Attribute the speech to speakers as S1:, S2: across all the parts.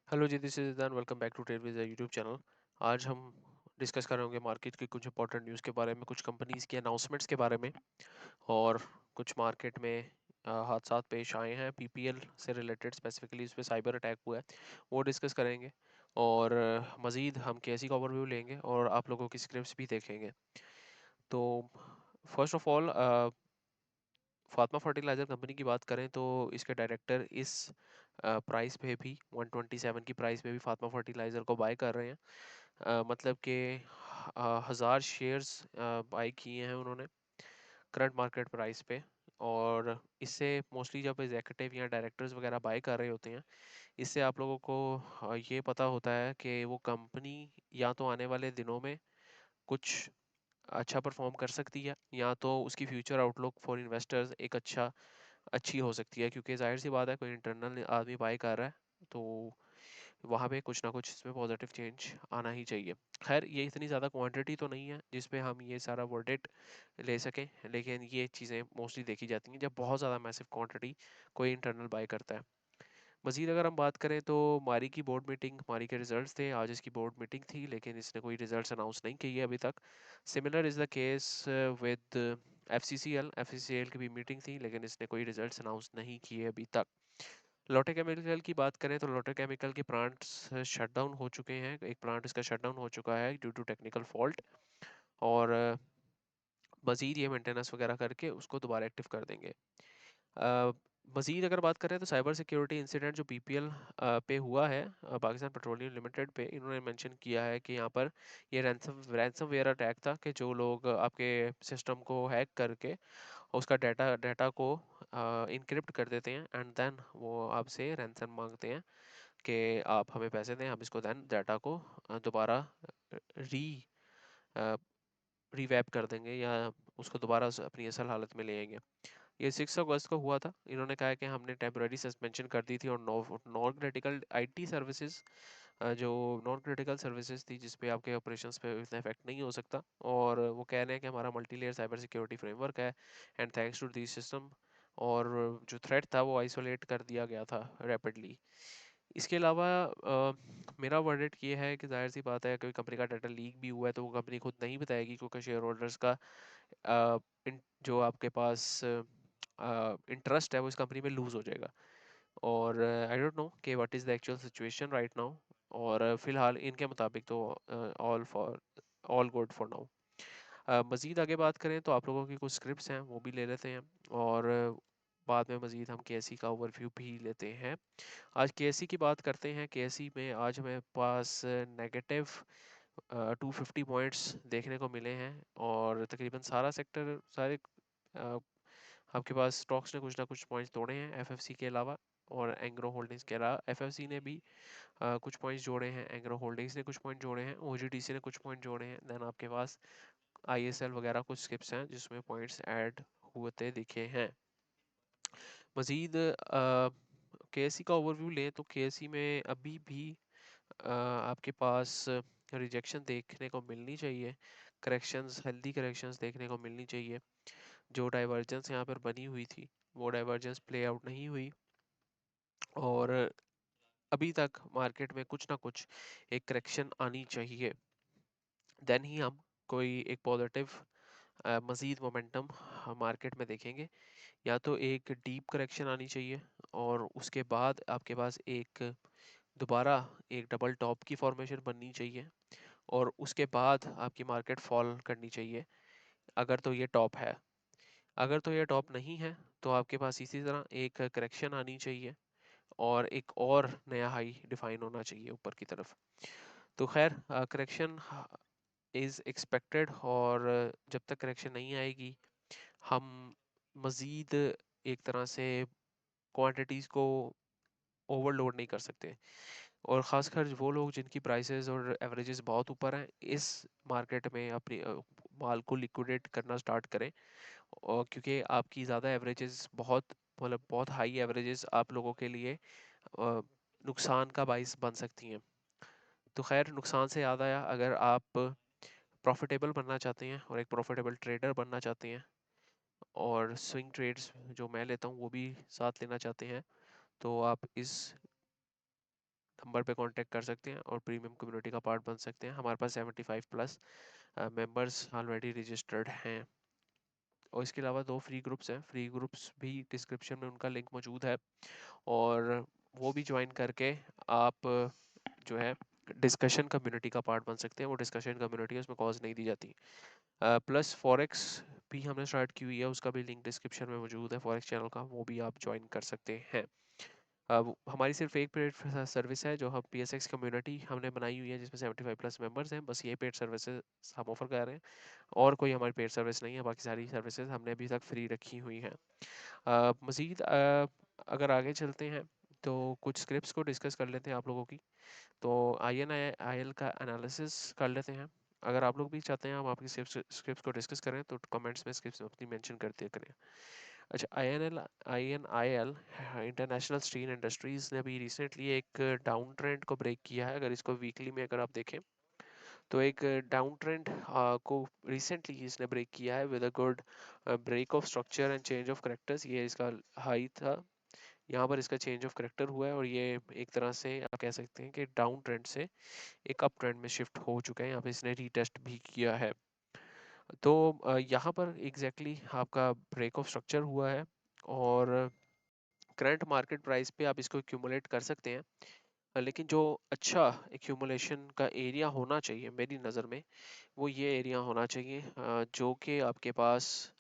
S1: Hello ji, this is then welcome back to trade with YouTube channel. आज हम discuss कर रहे होंगे मार्केट की कुछ इंपॉर्टेंट न्यूज़ के बारे में, कुछ कंपनीज़ की अनाउंसमेंट्स के बारे में और कुछ मार्केट में हादसात पेश आए हैं पीपीएल से रिलेटेड। स्पेसिफिकली इस पे साइबर अटैक हुआ है, वो डिस्कस करेंगे। और मज़ीद हम केसी का ओवरव्यू लेंगे और आप लोगों की स्क्रिप्ट्स भी देखेंगे। तो first of all, Fatima Fertilizer Company की बात करें तो इसके डायरेक्टर इस प्राइस पे भी 127 की प्राइस पे भी फातमा फर्टिलाइज़र को बाय कर रहे हैं। मतलब कि 1000 शेयर्स बाय किए हैं उन्होंने करंट मार्केट प्राइस पे। और इससे मोस्टली जब एग्जीक्यूटिव या डायरेक्टर्स वगैरह बाय कर रहे होते हैं, इससे आप लोगों को ये पता होता है कि वो कंपनी या तो आने वाले दिनों में कुछ अच्छा परफॉर्म कर सकती है, या तो उसकी फ्यूचर आउटलुक फॉर इन्वेस्टर्स एक अच्छी हो सकती है। क्योंकि जाहिर सी बात है, कोई इंटरनल आदमी बाय कर रहा है तो वहाँ पे कुछ ना कुछ इसमें पॉजिटिव चेंज आना ही चाहिए। खैर, ये इतनी ज़्यादा क्वांटिटी तो नहीं है जिस पे हम ये सारा वर्डिक्ट ले सकें, लेकिन ये चीज़ें मोस्टली देखी जाती हैं जब बहुत ज़्यादा मैसिव क्वांटिटी कोई इंटरनल बाय करता है। मज़ीद अगर हम बात करें तो मारी के रिजल्ट्स थे, आज इसकी बोर्ड मीटिंग थी, लेकिन इसने कोई रिजल्ट्स अनाउंस नहीं किए अभी तक। Similar is the case with एफसीसीएल की भी मीटिंग थी, लेकिन इसने कोई रिजल्ट्स अनाउंस नहीं किए अभी तक। लोटे केमिकल की बात करें तो लोटे केमिकल के प्लांट्स शट डाउन हो चुके हैं। एक प्लांट इसका शट डाउन हो चुका है ड्यू टू टेक्निकल फॉल्ट, और मज़ीद ये मेंटेनेंस वगैरह करके उसको दोबारा एक्टिव कर देंगे। अ, मज़ीद अगर बात करें तो साइबर सिक्योरिटी इंसिडेंट जो पीपीएल पे हुआ है, पाकिस्तान पेट्रोलियम लिमिटेड पे, इन्होंने मेंशन किया है कि यहाँ पर ये रैंसमवेयर अटैक था कि जो लोग आपके सिस्टम को हैक करके उसका डाटा डाटा को इनक्रिप्ट कर देते हैं, एंड देन वो आपसे रैंसम मांगते हैं कि आप हमें पैसे दें, हम इसको देन डाटा को दोबारा री रीवैप कर देंगे, या उसको दोबारा अपनी असल हालत में ले आएंगे। ये 6 अगस्त को हुआ था। इन्होंने कहा है कि हमने टेम्पररी सस्पेंशन कर दी थी, और नॉन क्रिटिकल आईटी सर्विसेज, जो नॉन क्रिटिकल सर्विसेज थी जिस पे आपके ऑपरेशंस पे इतना इफेक्ट नहीं हो सकता। और वो कह रहे हैं कि हमारा multi layer cyber security framework है, and thanks to this system, और जो थ्रेट था वो आइसोलेट कर दिया गया था रैपिडली। इसके अलावा मेरा वर्डिक्ट ये है कि जाहिर सी बात है, कोई कंपनी का डाटा लीक भी हुआ है तो वो कंपनी खुद नहीं बताएगी, क्योंकि शेयर होल्डर्स का जो आपके पास इंटरेस्ट है वो इस कंपनी में लूज़ हो जाएगा। और आई डोंट नो कि what is the actual situation right now. और फ़िलहाल इनके मुताबिक तो ऑल गुड फॉर नाउ। मज़ीद आगे बात करें तो आप लोगों की कुछ स्क्रिप्ट्स हैं वो भी ले लेते हैं, और बाद में मज़ीद हम केएससी का ओवरव्यू भी लेते हैं। आज केएससी की बात करते हैं। केएससी में आज हमें पास नेगेटिव 250 पॉइंट्स देखने को मिले हैं, और तकरीबन सारा सेक्टर सारे अ, आपके पास स्टॉक्स ने कुछ ना कुछ पॉइंट्स तोड़े हैं एफएफसी के अलावा। और एंग्रो होल्डिंग्स के अलावा एफएफसी ने भी कुछ पॉइंट्स जोड़े हैं, एंग्रो होल्डिंग्स ने कुछ पॉइंट जोड़े हैं, ओजीडीसी ने कुछ पॉइंट जोड़े हैं। देन आपके पास आईएसएल वगैरह कुछ स्किप्स हैं जिसमें पॉइंट्स ऐड होते दिखे हैं। मज़ीद केएससी का ओवरव्यू लें तो केएससी में अभी भी आपके पास रिजेक्शन देखने को मिलनी चाहिए, करेक्शंस, हेल्दी करेक्शंस देखने को मिलनी चाहिए। जो डाइवर्जेंस यहाँ पर बनी हुई थी वो डाइवर्जेंस प्ले आउट नहीं हुई, और अभी तक मार्केट में कुछ ना कुछ एक करेक्शन आनी चाहिए, देन ही हम कोई एक पॉजिटिव मज़ीद मोमेंटम मार्केट में देखेंगे। या तो एक डीप करेक्शन आनी चाहिए, और उसके बाद आपके पास एक दोबारा एक डबल टॉप की फॉर्मेशन बननी चाहिए, और उसके बाद आपकी मार्केट फॉल करनी चाहिए, अगर तो ये टॉप है। अगर तो ये टॉप नहीं है तो आपके पास इसी तरह एक करेक्शन आनी चाहिए, और एक और नया हाई डिफाइन होना चाहिए ऊपर की तरफ। तो खैर, करेक्शन इज़ एक्सपेक्टेड, और जब तक करेक्शन नहीं आएगी हम मज़ीद एक तरह से क्वांटिटीज़ को ओवरलोड नहीं कर सकते। और ख़ासकर वो लोग जिनकी प्राइसेस और एवरेजेस बहुत ऊपर हैं, इस मार्केट में अपनी माल को लिक्विडेट करना स्टार्ट करें। और क्योंकि आपकी ज़्यादा एवरेजेस बहुत हाई एवरेजेस आप लोगों के लिए अ, नुकसान का बाइस बन सकती हैं। तो खैर, नुकसान से याद आया, अगर आप प्रॉफिटेबल बनना चाहते हैं और एक प्रॉफिटेबल ट्रेडर बनना चाहते हैं, और स्विंग ट्रेड्स जो मैं लेता हूँ वो भी साथ लेना चाहते हैं, तो आप इस नंबर पे कांटेक्ट कर सकते हैं और प्रीमियम कम्युनिटी का पार्ट बन सकते हैं। हमारे पास 75 प्लस मेंबर्स ऑलरेडी रजिस्टर्ड हैं। और इसके अलावा 2 फ्री ग्रुप्स हैं, फ्री ग्रुप्स भी डिस्क्रिप्शन में उनका लिंक मौजूद है, और वो भी ज्वाइन करके आप जो है डिस्कशन कम्युनिटी का पार्ट बन सकते हैं। वो डिस्कशन कम्युनिटी है, उसमें कॉज नहीं दी जाती। प्लस फॉरेक्स भी हमने स्टार्ट की हुई है, उसका भी लिंक डिस्क्रिप्शन में मौजूद है, फॉरेक्स चैनल का, वो भी आप ज्वाइन कर सकते हैं। अब हमारी सिर्फ एक पेड सर्विस है जो हम PSX कम्युनिटी हमने बनाई हुई है, जिसमें 75 प्लस मेंबर्स हैं, बस ये पेड सर्विसेज हम ऑफर कर रहे हैं, और कोई हमारी पेड सर्विस नहीं है। बाकी सारी सर्विसेज हमने अभी तक फ्री रखी हुई हैं। मज़ीद अगर आगे चलते हैं तो कुछ स्क्रिप्ट्स को डिस्कस कर लेते हैं आप लोगों की। तो INIL का एनालिसिस कर लेते हैं। अगर आप लोग भी चाहते हैं हम आपकी स्क्रिप्ट्स को डिस्कस करें तो कमेंट्स में स्क्रिप्ट्स अपनी मेंशन करते करें। अच्छा, INIL इंटरनेशनल स्टील इंडस्ट्रीज ने अभी रिसेंटली एक डाउन ट्रेंड को ब्रेक किया है। अगर इसको वीकली में अगर आप देखें तो एक डाउन ट्रेंड को रिसेंटली इसने ब्रेक किया है with a good break of structure and change of characters. ये इसका हाई था, यहाँ पर इसका चेंज ऑफ करेक्टर हुआ है, और ये एक तरह से आप कह सकते हैं कि डाउन ट्रेंड से एक अप ट्रेंड में शिफ्ट हो चुका है। यहाँ पे इसने रीटेस्ट भी किया है। तो यहाँ पर एग्जैक्टली आपका ब्रेक ऑफ स्ट्रक्चर हुआ है, और करंट मार्केट प्राइस पे आप इसको एक्यूमुलेट कर सकते हैं। लेकिन जो अच्छा एक्यूमुलेशन का एरिया होना चाहिए मेरी नज़र में, वो ये एरिया होना चाहिए जो कि आपके पास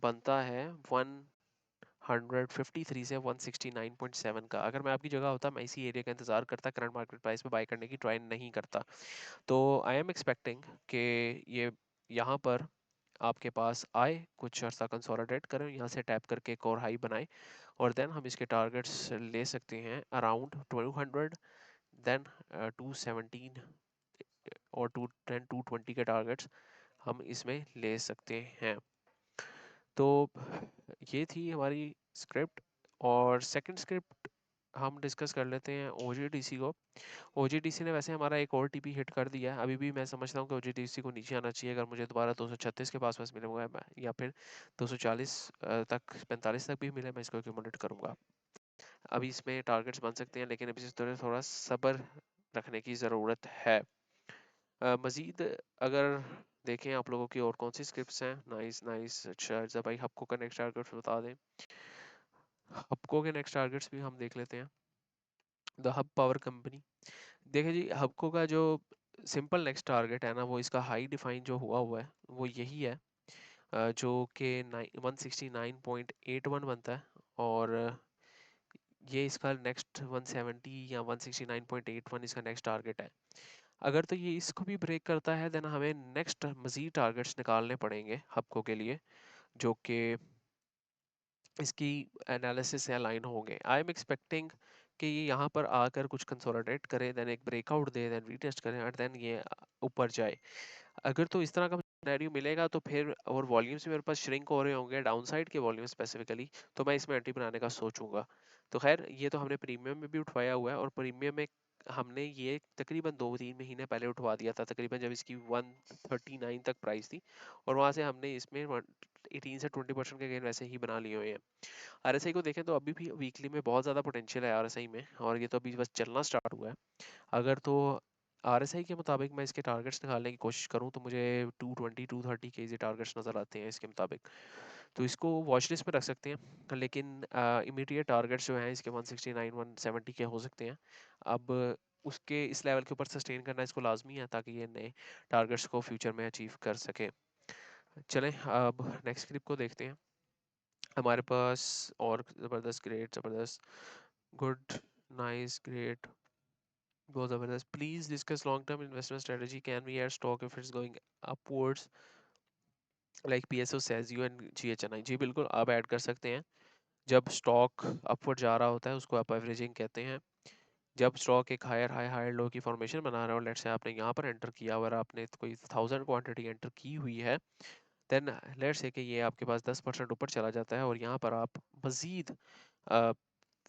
S1: बनता है 153 से 169.7 का। अगर मैं आपकी जगह होता मैं इसी एरिया का इंतजार करता, करंट मार्केट प्राइस पे बाय करने की ट्राई नहीं करता। तो आई एम एक्सपेक्टिंग कि ये यहाँ पर आपके पास आए, कुछ अर्सा कंसोलिडेट करें, यहाँ से टैप करके एक और हाई बनाए, और देन हम इसके टारगेट्स ले सकते हैं अराउंड 1200, देन 217 और 220 के टारगेट्स हम इसमें ले सकते हैं। तो ये थी हमारी स्क्रिप्ट, और सेकंड स्क्रिप्ट हम डिस्कस कर लेते हैं OGDC को। OGDC ने वैसे हमारा एक और TP हिट कर दिया है। अभी भी मैं समझता हूँ कि OGDC को नीचे आना चाहिए। अगर मुझे दोबारा 236 के पास पास मिलूंगा या फिर 240 तक 45 तक भी मिले, मैं इसको एक्यूमुलेट करूंगा। अभी इसमें टारगेट्स बन सकते हैं, लेकिन अभी थोड़ा थोड़ा सब्र रखने की ज़रूरत है। मज़ीद अगर देखें आप लोगों की और कौन सी स्क्रिप्ट्स हैं। Nice nice. अच्छा अर्ज़ा भाई, हब्को का नेक्स्ट टारगेट्स बता दें। हब्को के नेक्स्ट टारगेट्स भी हम देख लेते हैं। द हब पावर कंपनी, देखिए जी, हब्को का जो सिंपल नेक्स्ट टारगेट है ना, वो इसका हाई डिफाइन जो हुआ है वो यही है, जो कि 169.81 बनता है, और ये इसका नेक्स्ट 170 या 169.81 इसका नेक्स्ट टारगेट है। अगर तो ये इसको भी ब्रेक करता है, देन हमें नेक्स्ट मजीद टारगेट्स निकालने पड़ेंगे हब्को के लिए, जो कि इसकी एनालिसिस से अलाइन होंगे। आई एम एक्सपेक्टिंग कि ये यहाँ पर आकर कुछ कंसोलिडेट करे, देन एक ब्रेकआउट दे, देन रीटेस्ट करें, और देन ये ऊपर जाए। अगर तो इस तरह का सिनेरियो मिलेगा तो फिर, और वॉल्यूम्स मेरे पास श्रिंक हो रहे होंगे डाउनसाइड के वॉल्यूम स्पेसिफिकली, तो मैं इसमें एंट्री बनाने का सोचूंगा। तो खैर, ये तो हमने प्रीमियम में भी उठवाया हुआ है, और प्रीमियम में हमने ये तकरीबन 2-3 महीने पहले उठवा दिया था, तकरीबन जब इसकी 139 तक प्राइस थी, और वहां से हमने इसमें 18 से 20% के गेन वैसे ही बना लिए हुए हैं। RSI को देखें तो अभी भी वीकली में बहुत ज़्यादा पोटेंशियल है RSI में, और ये तो अभी बस चलना स्टार्ट हुआ है। अगर तो RSI के मुताबिक मैं इसके टारगेट्स निकालने की कोशिश करूं तो मुझे 220-230 के ये टारगेट्स नज़र आते हैं इसके मुताबिक। तो इसको वॉच लिस्ट में रख सकते हैं, लेकिन इमीडिएट टारगेट्स जो हैं इसके 169-170 के हो सकते हैं। अब उसके इस लेवल के ऊपर सस्टेन करना इसको लाजमी है, ताकि ये नए टारगेट्स को फ्यूचर में अचीव कर सके। चलें अब नेक्स्ट क्लिप को देखते हैं। हमारे पास और ज़बरदस्त, ग्रेट, ज़बरदस्त, गुड, नाइस, ग्रेट, बहुत ज़बरदस्त। Please discuss long term investment strategy, can we add stock if it's going upwards like PSO सेज यू एंड GHNI। जी बिल्कुल, आप ऐड कर सकते हैं। जब स्टॉक अपवर्ड जा रहा होता है उसको आप एवरेजिंग कहते हैं। जब स्टॉक एक हायर हाई हायर लो की फॉर्मेशन बना रहा हो, लेट्स से आपने यहाँ पर एंटर किया और आपने कोई 1000 क्वांटिटी एंटर की हुई है, देन लेट्स से कि ये आपके पास 10% ऊपर चला जाता है, और यहाँ पर आप मज़ीद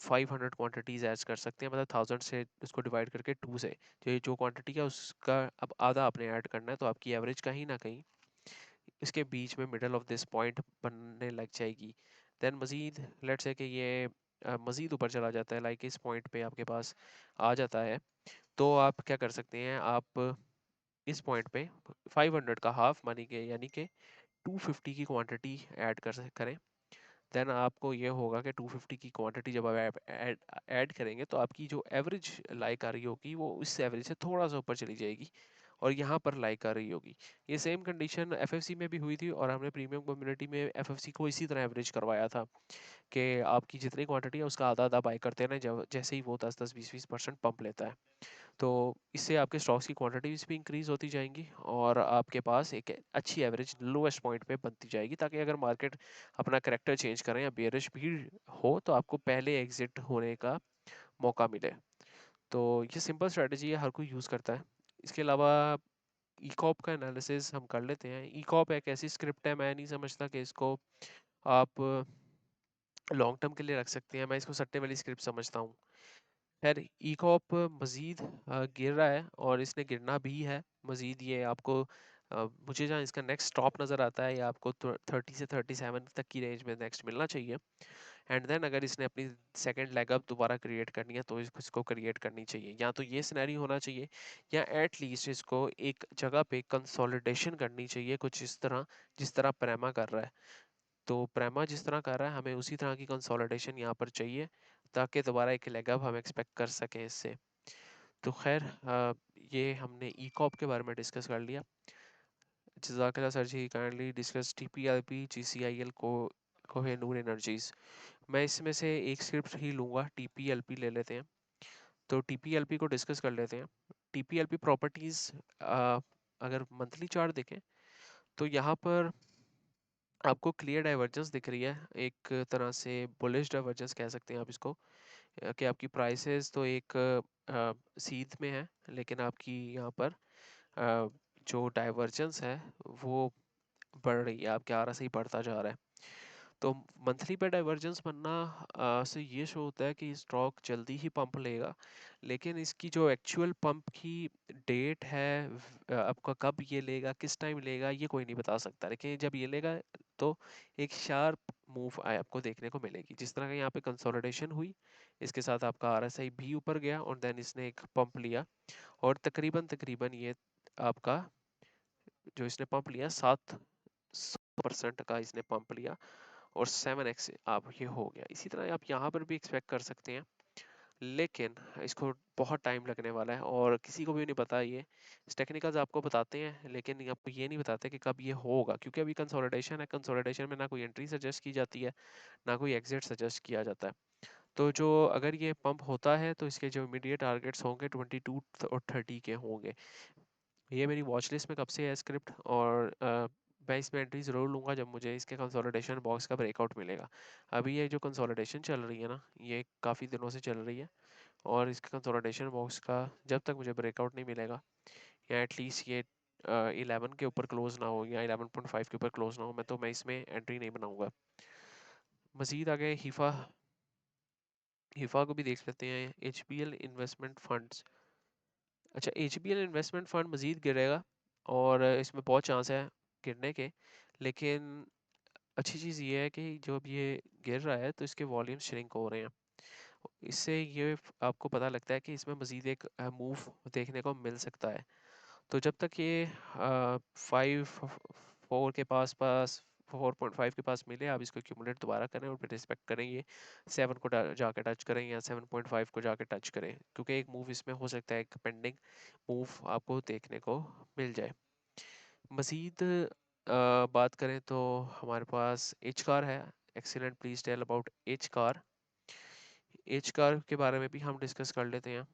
S1: 500 क्वांटिटीज़ ऐड कर सकते हैं, मतलब 1000 से उसको डिवाइड करके 2 से, जो क्वांटिटी है उसका अब आधा आपने ऐड करना है, तो आपकी एवरेज कहीं ना कहीं इसके बीच में मिडल ऑफ दिस पॉइंट बनने लग जाएगी। देन मज़ीद लेट्स से कि ये मज़ीद ऊपर चला जाता है, लाइक इस पॉइंट पे आपके पास आ जाता है, तो आप क्या कर सकते हैं, आप इस पॉइंट पे 500 का हाफ मानी के यानी कि 250 की क्वांटिटी ऐड करें। देन आपको ये होगा कि 250 की क्वांटिटी जब आप ऐड करेंगे तो आपकी जो एवरेज लाइक आ रही होगी वो इस एवरेज से थोड़ा सा ऊपर चली जाएगी और यहाँ पर लाइक आ रही होगी। ये सेम कंडीशन एफएफसी में भी हुई थी और हमने प्रीमियम कम्युनिटी में एफएफसी को इसी तरह एवरेज करवाया था कि आपकी जितनी क्वांटिटी है उसका आधा आधा बाई करते हैं, जब जैसे ही वो 10-10 20-20% पंप लेता है, तो इससे आपके स्टॉक्स की क्वांटिटीज भी इंक्रीज होती जाएंगी और आपके पास एक अच्छी एवरेज लोएस्ट पॉइंट पे बनती जाएगी, ताकि अगर मार्केट अपना करेक्टर चेंज करें या बेयरिश भी हो तो आपको पहले एग्जिट होने का मौका मिले। तो ये सिंपल स्ट्रेटजी है, हर कोई यूज़ करता है। इसके अलावा ईकॉप का एनालिसिस हम कर लेते हैं। ईकॉप एक ऐसी स्क्रिप्ट है, मैं नहीं समझता कि इसको आप लॉन्ग टर्म के लिए रख सकते हैं, मैं इसको सट्टे वाली स्क्रिप्ट समझता हूँ। खैर ईकॉप मज़ीद गिर रहा है और इसने गिरना भी है मज़ीद। ये आपको मुझे जहाँ इसका नेक्स्ट स्टॉप नज़र आता है, ये आपको 30 से 37 तक की रेंज में नेक्स्ट मिलना चाहिए। एंड देन अगर इसने अपनी सेकंड लेग अप दोबारा क्रिएट करनी है तो इसको क्रिएट करनी चाहिए, या तो ये सिनेरियो होना चाहिए या एट लीस्ट इसको एक जगह पे कंसोलिडेशन करनी चाहिए, कुछ इस तरह जिस तरह प्रेमा कर रहा है। तो प्रेमा जिस तरह कर रहा है हमें उसी तरह की कंसोलिडेशन यहाँ पर चाहिए, ताकि दोबारा एक लेग अप हम एक्सपेक्ट कर सकें इससे। तो खैर ये हमने ई कॉप के बारे में डिस्कस कर लिया। जज़ाकल्लाह सर जी, काइंडली डिस्कस TPLP GCIL को कोहिनूर एनर्जीज। मैं इसमें से एक स्क्रिप्ट ही लूँगा, TPLP ले लेते हैं। तो TPLP को डिस्कस कर लेते हैं। TPLP प्रॉपर्टीज़ अगर मंथली चार्ट देखें तो यहाँ पर आपको क्लियर डाइवर्जेंस दिख रही है, एक तरह से बुलिश डाइवर्जेंस कह सकते हैं आप इसको, कि आपकी प्राइसेस तो एक सीध में है, लेकिन आपकी यहाँ पर जो डाइवर्जेंस है वो बढ़ रही है, आपके आर से ही बढ़ता जा रहा है। तो मंथली पे डाइवर्जेंस बनना से ये शो होता है कि स्टॉक जल्दी ही पंप लेगा, लेकिन इसकी जो एक्चुअल पंप की डेट है, आपका कब ये लेगा, किस टाइम लेगा, ये कोई नहीं बता सकता। लेकिन जब ये लेगा तो एक शार्प मूव आए आपको देखने को मिलेगी, जिस तरह का यहाँ पे कंसोलिडेशन हुई, इसके साथ आपका RSI भी ऊपर गया और देन इसने एक पंप लिया और तकरीबन तकरीबन ये आपका जो इसने पंप लिया 7% का इसने पंप लिया और 7x आप ये हो गया। इसी तरह आप यहाँ पर भी एक्सपेक्ट कर सकते हैं, लेकिन इसको बहुत टाइम लगने वाला है और किसी को भी नहीं पता। ये टेक्निकल्स आपको बताते हैं लेकिन आपको ये नहीं बताते कि कब ये होगा, क्योंकि अभी कंसोलिडेशन है, कंसोलिडेशन में ना कोई एंट्री सजेस्ट की जाती है ना कोई एग्जिट सजेस्ट किया जाता है। तो जो अगर ये पंप होता है तो इसके जो इमीडिएट टारगेट्स होंगे 22 और 30 के होंगे। ये मेरी वॉच लिस्ट में कब से है स्क्रिप्ट, और मैं इसमें एंट्री ज़रूर लूँगा जब मुझे इसके कंसोलिडेशन बॉक्स का ब्रेकआउट मिलेगा। अभी ये जो कंसोलिडेशन चल रही है ना, ये काफ़ी दिनों से चल रही है और इसके कंसोलिडेशन बॉक्स का जब तक मुझे ब्रेकआउट नहीं मिलेगा, या एटलीस्ट ये 11 के ऊपर क्लोज ना हो या 11.5 के ऊपर क्लोज ना हो, मैं इसमें एंट्री नहीं बनाऊंगा। मज़ीद आगे हिफा हिफा को भी देख लेते हैं। HBL इन्वेस्टमेंट फंड्स, अच्छा HBL इन्वेस्टमेंट फंड मज़ीद गिरेगा और इसमें बहुत चांस है गिरने के, लेकिन अच्छी चीज़ ये है कि जो अब ये गिर रहा है तो इसके वॉल्यूम श्रिंक हो रहे हैं। इससे ये आपको पता लगता है कि इसमें मज़ीद एक मूव देखने को मिल सकता है। तो जब तक ये 5-4 के पास पास 4.5 के पास मिले, आप इसको एक्यूमुलेट दोबारा करें और फिर रिस्पेक्ट करें, ये 7 को जाके टच करें या 7.5 को जाके टच करें, क्योंकि एक मूव इसमें हो सकता है, एक पेंडिंग मूव आपको देखने को मिल जाए। मज़ीद बात करें तो हमारे पास एच कार है। Excellent, please tell about H car. H car के बारे में भी हम डिस्कस कर लेते हैं।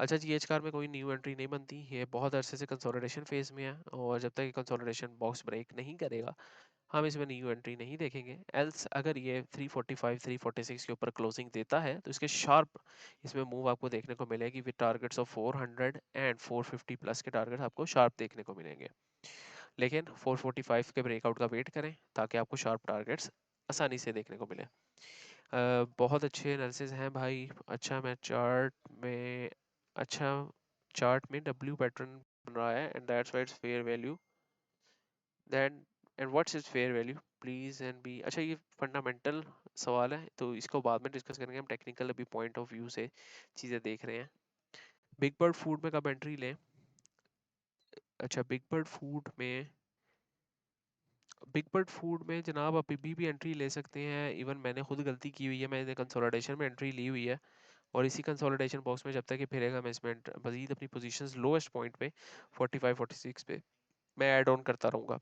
S1: अच्छा जी, एच कार में कोई न्यू एंट्री नहीं बनती, ये बहुत अरसे से कंसोलिडेशन फेज में है और जब तक ये कंसोलिडेशन बॉक्स ब्रेक नहीं करेगा हम इसमें न्यू एंट्री नहीं देखेंगे। एल्स अगर ये 345 346 के ऊपर क्लोजिंग देता है तो इसके शार्प इसमें मूव आपको देखने को मिलेगी with targets of 400 and 450 plus के टारगेट आपको शार्प देखने को मिलेंगे। लेकिन 445 के ब्रेकआउट का वेट करें ताकि आपको शार्प टारगेट्स आसानी से देखने को मिले। बहुत अच्छे एनालिसिस हैं भाई। अच्छा मैं चार्ट में अच्छा चार्ट में W पैटर्न बन रहा है and that's why it's fair value. Then and what's is fair value please and B. अच्छा ये फंडामेंटल सवाल है तो इसको बाद में डिस्कस करेंगे, हम टेक्निकल अभी पॉइंट ऑफ व्यू से चीज़ें देख रहे हैं। बिग बर्ड फूड में कब एंट्री लें? अच्छा बिग बर्ड फूड में जनाब आप अभी भी एंट्री ले सकते हैं। इवन मैंने खुद गलती की हुई है, मैंने कंसोलिडेशन में एंट्री ली हुई है और इसी कंसोलिडेशन बॉक्स में जब तक ये फिरेगा मैं इसमें मजीद अपनी पोजीशंस लोएस्ट पॉइंट पे 45 46 पे मैं ऐड ऑन करता रहूँगा,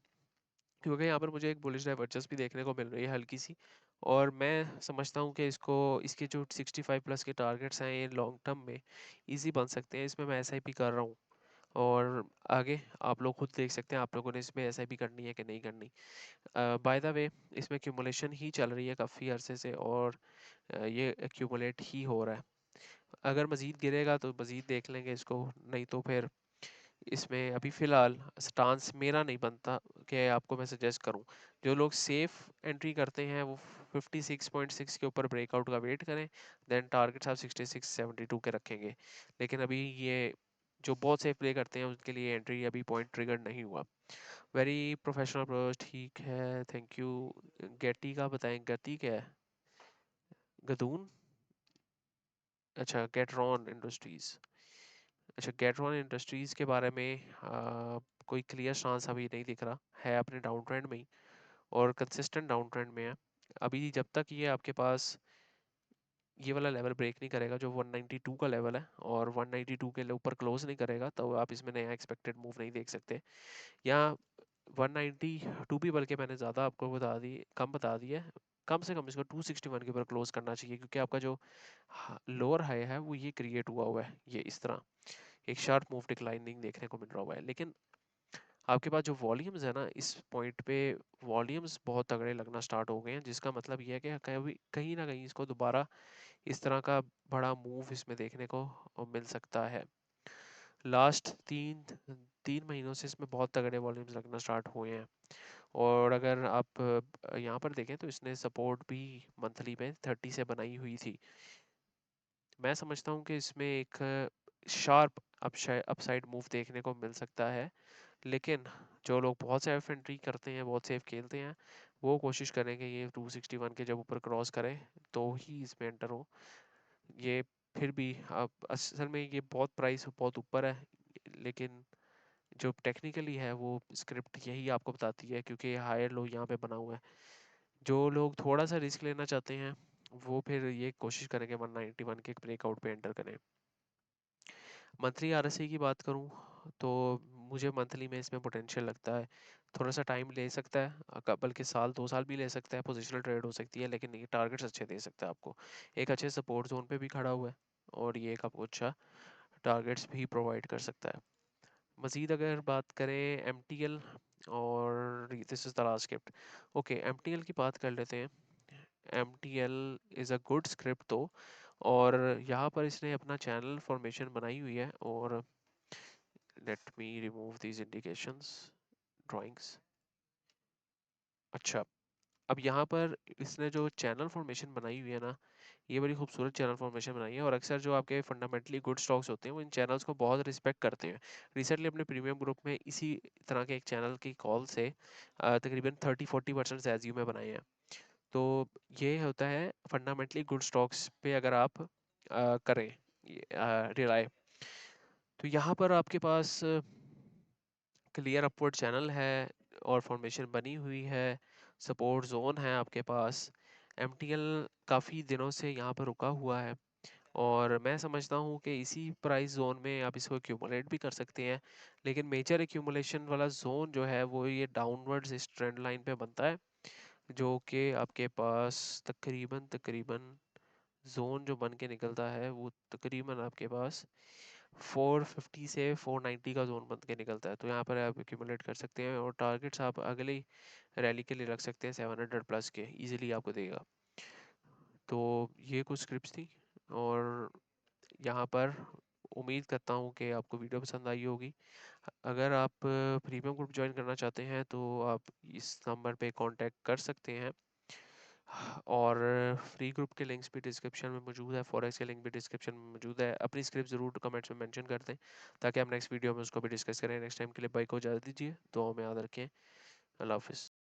S1: क्योंकि यहाँ पर मुझे एक बुलिश डाइवर्जेंस भी देखने को मिल रही है हल्की सी। और मैं समझता हूँ कि इसको इसके जो 65 प्लस के टारगेट्स हैं ये लॉन्ग टर्म में इजी बन सकते हैं। इसमें मैं एसआईपी कर रहा हूँ और आगे आप लोग खुद देख सकते हैं आप लोगों ने इसमें एसआईपी करनी है कि नहीं करनी। बाय द वे इसमें एक्यूमुलेशन ही चल रही है काफ़ी अरसे से और ये एक्यूमुलेट ही हो रहा है। अगर मज़ीद गिरेगा तो मज़ीद देख लेंगे इसको, नहीं तो फिर इसमें अभी फ़िलहाल स्टांस मेरा नहीं बनता कि आपको मैं सजेस्ट करूं। जो लोग सेफ एंट्री करते हैं वो 56.6 के ऊपर ब्रेकआउट का वेट करें, देन टारगेट्स आप 66 72 के रखेंगे। लेकिन अभी ये जो बहुत सेफ प्ले करते हैं उनके लिए एंट्री अभी पॉइंट ट्रिगर नहीं हुआ। वेरी प्रोफेशनल अप्रोच, ठीक है, थैंक यू। गेटी का बताएं, गति क्या है? गदून? अच्छा गेटरॉन इंडस्ट्रीज। अच्छा गेटरॉन इंडस्ट्रीज के बारे में कोई क्लियर स्टांस अभी नहीं दिख रहा है, अपने डाउन ट्रेंड में ही और कंसिस्टेंट डाउन ट्रेंड में है। अभी जब तक ये आपके पास ये वाला लेवल ब्रेक नहीं करेगा जो 192 का लेवल है और 192 के ऊपर क्लोज नहीं करेगा तो आप इसमें नया एक्सपेक्टेड मूव नहीं देख सकते। या 192 भी बल्कि मैंने ज़्यादा आपको बता दी है। कम से कम इसको 261 के ऊपर क्लोज करना चाहिए, क्योंकि आपका जो लोअर हाई है वो ये क्रिएट हुआ है, ये इस तरह एक शार्प मूव डिक्लाइनिंग देखने को मिल रहा हुआ है। लेकिन आपके पास जो वॉल्यूम्स है ना इस पॉइंट पे, वॉल्यूम्स बहुत तगड़े लगना स्टार्ट हो गए हैं, जिसका मतलब ये है कि कहीं कहीं ना कहीं इसको दोबारा इस तरह का बड़ा मूव इसमें देखने को मिल सकता है। लास्ट तीन तीन महीनों से इसमें बहुत तगड़े वॉल्यूम्स लगना स्टार्ट हुए हैं। और अगर आप यहाँ पर देखें तो इसने सपोर्ट भी मंथली में 30 से बनाई हुई थी। मैं समझता हूँ कि इसमें एक शार्प अपसाइड मूव देखने को मिल सकता है। लेकिन जो लोग बहुत सेफ एंट्री करते हैं, बहुत सेफ खेलते हैं, वो कोशिश करेंगे ये 261 के जब ऊपर क्रॉस करें तो ही इसमें एंटर हो। ये फिर भी अब असल में ये बहुत प्राइस बहुत ऊपर है, लेकिन जो टेक्निकली है वो स्क्रिप्ट यही आपको बताती है, क्योंकि हायर लो यहाँ पे बना हुआ है। जो लोग थोड़ा सा रिस्क लेना चाहते हैं वो फिर ये कोशिश करेंगे 191 के ब्रेकआउट पे एंटर करें। मंथली आरएसआई की बात करूं तो मुझे मंथली में इसमें पोटेंशियल लगता है। थोड़ा सा टाइम ले सकता है, बल्कि साल 2 साल भी ले सकता है, पोजिशनल ट्रेड हो सकती है, लेकिन ये टारगेट्स अच्छे दे सकता है आपको। एक अच्छे सपोर्ट जोन पे भी खड़ा हुआ है और ये एक आपको अच्छा टारगेट्स भी प्रोवाइड कर सकता है। मज़ीद अगर बात करें एम टी एल, और this is the last script. Okay M T L की बात कर लेते हैं। M T L is a good script तो, और यहाँ पर इसने अपना चैनल फॉर्मेशन बनाई हुई है। और let me remove these indications drawings. अच्छा, अब यहाँ पर इसने जो चैनल फॉर्मेशन बनाई हुई है ना, ये बड़ी खूबसूरत चैनल फॉर्मेशन बनाई है। और अक्सर जो आपके फंडामेंटली गुड स्टॉक्स होते हैं वो इन चैनल्स को बहुत रिस्पेक्ट करते हैं। रिसेंटली अपने प्रीमियम ग्रुप में इसी तरह के एक चैनल की कॉल से तकरीबन 30-40% एजीयू में बनाए हैं। तो ये होता है फंडामेंटली गुड स्टॉक्स पे अगर आप करें रिलाय। तो यहाँ पर आपके पास क्लियर अपवर्ड चैनल है और फॉर्मेशन बनी हुई है, सपोर्ट जोन है आपके पास। एमटीएल काफ़ी दिनों से यहाँ पर रुका हुआ है और मैं समझता हूँ कि इसी प्राइस जोन में आप इसको एक्यूमुलेट भी कर सकते हैं। लेकिन मेजर एक्यूमुलेशन वाला जोन जो है वो ये डाउनवर्ड्स इस ट्रेंड लाइन पे बनता है, जो कि आपके पास तकरीबन तकरीबन जोन जो बन के निकलता है वो तकरीबन आपके पास 450 से 490 का जोन बन के निकलता है। तो यहाँ पर आप एक्यूमुलेट कर सकते हैं और टारगेट्स आप अगली रैली के लिए रख सकते हैं 700 प्लस के, इजीली आपको देगा। तो ये कुछ स्क्रिप्ट्स थी और यहाँ पर उम्मीद करता हूँ कि आपको वीडियो पसंद आई होगी। अगर आप प्रीमियम ग्रुप ज्वाइन करना चाहते हैं तो आप इस नंबर पे कांटेक्ट कर सकते हैं। और फ्री ग्रुप के लिंक्स भी डिस्क्रिप्शन में मौजूद है, फॉरेक्स के लिंक भी डिस्क्रिप्शन में मौजूद है। अपनी स्क्रिप्ट ज़रूर कमेंट्स में मेंशन कर दें ताकि हम नेक्स्ट वीडियो में उसको भी डिस्कस करें। नेक्स्ट टाइम के लिए बाइक को इजाज़त दीजिए, दुआओं में याद रखें। अल्लाह हाफिज़।